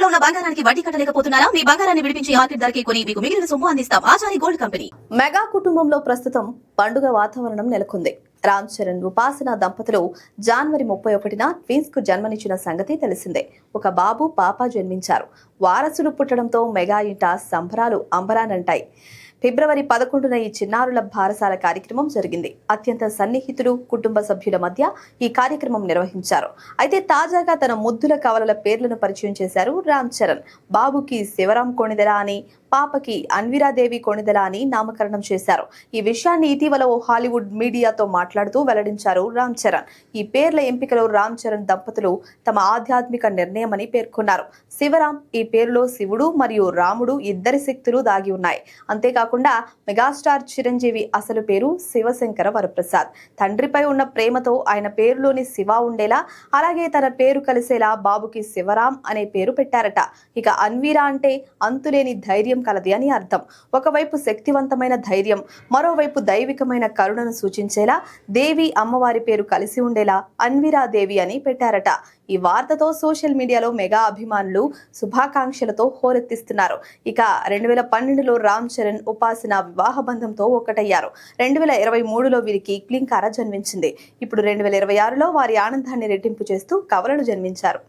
ఉన్న బంగారానికి వడ్డీ కట్టలేకపోతున్నారా? మీ బంగారాన్ని విడిపించి మార్కెట్ ధరకే కొని మీకు మిగిలిన సొమ్ము అందిస్తాం. Achari gold company. మెగా కుటుంబంలో ప్రస్తుతం పండుగ వాతావరణం నెలకొంది. రామ్ చరణ్, ఉపాసన దంపతులు జనవరి 31న ట్విన్స్ కు జన్మనిచ్చిన సంగతి తెలిసిందే. ఒక బాబు, పాప జన్మించారు. వారసులు పుట్టడంతో మెగా ఇంట సంబరాలు అంబరానంటాయి. ఫిబ్రవరి 11న ఈ చిన్నారుల బారసాల కార్యక్రమం జరిగింది. అత్యంత సన్నిహితులు, కుటుంబ సభ్యుల మధ్య ఈ కార్యక్రమం నిర్వహించారు. అయితే తాజాగా తన ముద్దుల కవలల పేర్లను పరిచయం చేశారు రామ్ చరణ్. బాబుకి శివరాం కొణిదెల అని, పాపకి అన్విరాదేవి కొణిదెల అని నామకరణం చేశారు. ఈ విషయాన్ని ఇటీవల ఓ హాలీవుడ్ మీడియాతో మాట్లాడుతూ వెల్లడించారు రామ్ చరణ్. ఈ పేర్ల ఎంపికలో రామ్ చరణ్ దంపతులు తమ ఆధ్యాత్మిక నిర్ణయమని పేర్కొన్నారు. శివరాం ఈ పేరులో శివుడు మరియు రాముడు ఇద్దరి శక్తులు దాగి ఉన్నాయి. అంతేకాకుండా మెగాస్టార్ చిరంజీవి అసలు పేరు శివశంకర వరప్రసాద్. తండ్రిపై ఉన్న ప్రేమతో ఆయన పేరులోని శివ ఉండేలా, అలాగే తన పేరు కలిసేలా బాబుకి శివరాం అనే పేరు పెట్టారట. ఇక అన్వీరా అంటే అంతులేని ధైర్యం కలది అని అర్థం. ఒకవైపు శక్తివంతమైన ధైర్యం, మరోవైపు దైవికమైన కరుణను సూచించేలా దేవి అమ్మవారి పేరు కలిసి ఉండేలా అన్విరా దేవి అని పెట్టారట. ఈ వార్తతో సోషల్ మీడియాలో మెగా అభిమానులు శుభాకాంక్షలతో హోరెత్తిస్తున్నారు. ఇక 2012లో రామ్ చరణ్, ఉపాసన వివాహ బంధంతో ఒక్కటయ్యారు. 2023లో వీరికి క్లింకార జన్మించింది. ఇప్పుడు 2026లో వారి ఆనందాన్ని రెట్టింపు చేస్తూ కవలలు జన్మించారు.